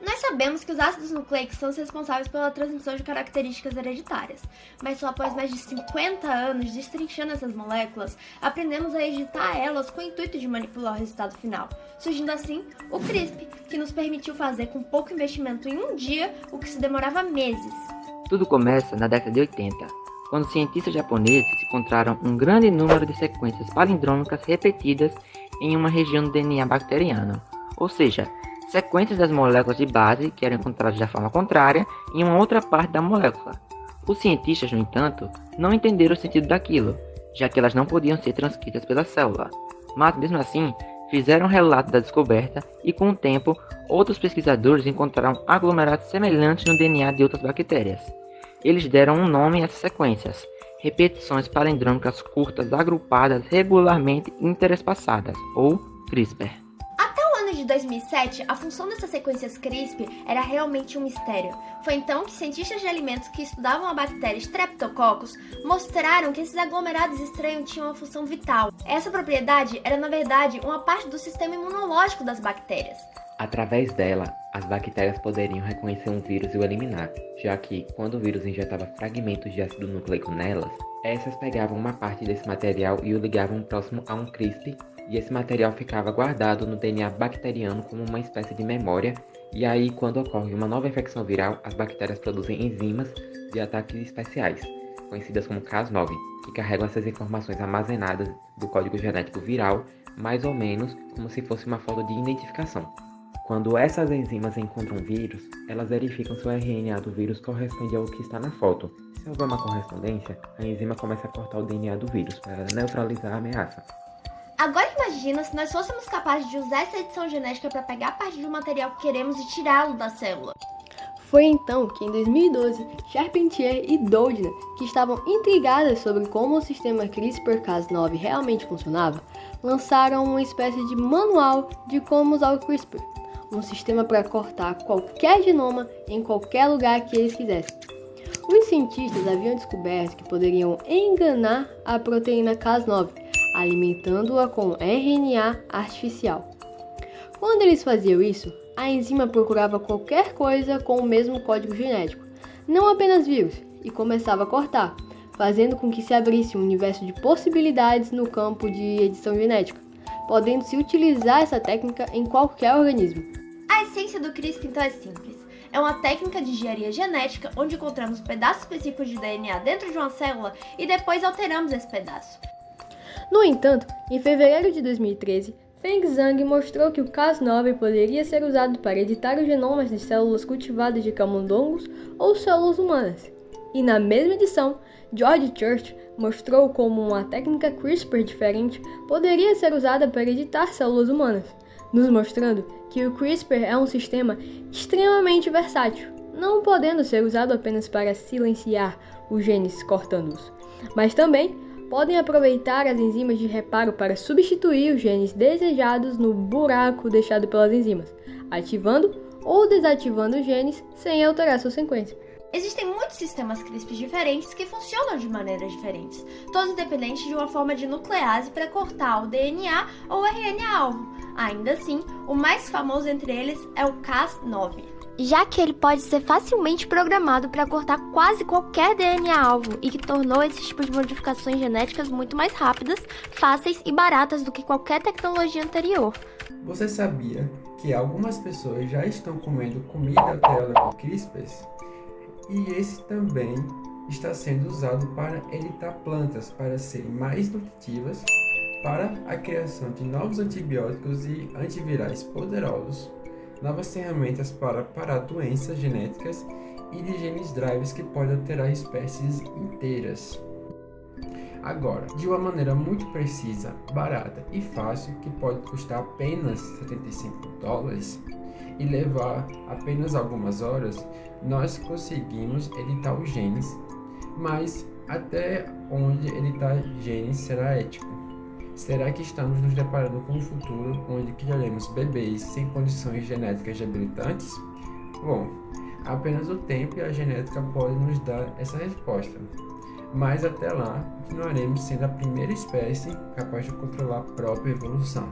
Nós sabemos que os ácidos nucleicos são os responsáveis pela transmissão de características hereditárias, mas só após mais de 50 anos destrinchando essas moléculas, aprendemos a editar elas com o intuito de manipular o resultado final, surgindo assim o CRISPR, que nos permitiu fazer com pouco investimento em um dia o que se demorava meses. Tudo começa na década de 80, quando cientistas japoneses encontraram um grande número de sequências palindrômicas repetidas em uma região do DNA bacteriano, ou seja, sequências das moléculas de base que eram encontradas da forma contrária em uma outra parte da molécula. Os cientistas, no entanto, não entenderam o sentido daquilo, já que elas não podiam ser transcritas pela célula, mas mesmo assim fizeram um relato da descoberta e com o tempo outros pesquisadores encontraram aglomerados semelhantes no DNA de outras bactérias. Eles deram um nome a essas sequências, repetições palindrômicas curtas agrupadas regularmente interespaçadas, ou CRISPR. De 2007, a função dessas sequências CRISPR era realmente um mistério. Foi então que cientistas de alimentos que estudavam a bactéria Streptococcus mostraram que esses aglomerados estranhos tinham uma função vital. Essa propriedade era, na verdade, uma parte do sistema imunológico das bactérias. Através dela, as bactérias poderiam reconhecer um vírus e o eliminar, já que, quando o vírus injetava fragmentos de ácido nucleico nelas, essas pegavam uma parte desse material e o ligavam próximo a um CRISPR, e esse material ficava guardado no DNA bacteriano como uma espécie de memória, e aí, quando ocorre uma nova infecção viral, as bactérias produzem enzimas de ataques especiais, conhecidas como Cas9, que carregam essas informações armazenadas do código genético viral, mais ou menos como se fosse uma foto de identificação. Quando essas enzimas encontram um vírus, elas verificam se o RNA do vírus corresponde ao que está na foto. Se houver uma correspondência, a enzima começa a cortar o DNA do vírus para neutralizar a ameaça. Agora imagina se nós fôssemos capazes de usar essa edição genética para pegar parte do material que queremos e tirá-lo da célula. Foi então que em 2012, Charpentier e Doudna, que estavam intrigadas sobre como o sistema CRISPR-Cas9 realmente funcionava, lançaram uma espécie de manual de como usar o CRISPR, um sistema para cortar qualquer genoma em qualquer lugar que eles quisessem. Os cientistas haviam descoberto que poderiam enganar a proteína Cas9, alimentando-a com RNA artificial. Quando eles faziam isso, a enzima procurava qualquer coisa com o mesmo código genético, não apenas vírus, e começava a cortar, fazendo com que se abrisse um universo de possibilidades no campo de edição genética, podendo-se utilizar essa técnica em qualquer organismo. A essência do CRISPR então é simples. É uma técnica de engenharia genética onde encontramos pedaços específicos de DNA dentro de uma célula e depois alteramos esse pedaço. No entanto, em fevereiro de 2013, Feng Zhang mostrou que o Cas9 poderia ser usado para editar os genomas de células cultivadas de camundongos ou células humanas. E na mesma edição, George Church mostrou como uma técnica CRISPR diferente poderia ser usada para editar células humanas, nos mostrando que o CRISPR é um sistema extremamente versátil, não podendo ser usado apenas para silenciar os genes cortando-os, mas também podem aproveitar as enzimas de reparo para substituir os genes desejados no buraco deixado pelas enzimas, ativando ou desativando os genes sem alterar sua sequência. Existem muitos sistemas CRISPR diferentes que funcionam de maneiras diferentes, todos dependentes de uma forma de nuclease para cortar o DNA ou RNA-alvo. Ainda assim, o mais famoso entre eles é o Cas9, já que ele pode ser facilmente programado para cortar quase qualquer DNA-alvo e que tornou esse tipo de modificações genéticas muito mais rápidas, fáceis e baratas do que qualquer tecnologia anterior. Você sabia que algumas pessoas já estão comendo comida alterada com CRISPRs? E esse também está sendo usado para editar plantas para serem mais nutritivas, para a criação de novos antibióticos e antivirais poderosos, novas ferramentas para parar doenças genéticas e de genes drives que podem alterar espécies inteiras. Agora, de uma maneira muito precisa, barata e fácil, que pode custar apenas $75 e levar apenas algumas horas, nós conseguimos editar os genes, mas até onde editar genes será ético? Será que estamos nos deparando com um futuro onde criaremos bebês sem condições genéticas debilitantes? Bom, apenas o tempo e a genética podem nos dar essa resposta. Mas até lá, continuaremos sendo a primeira espécie capaz de controlar a própria evolução.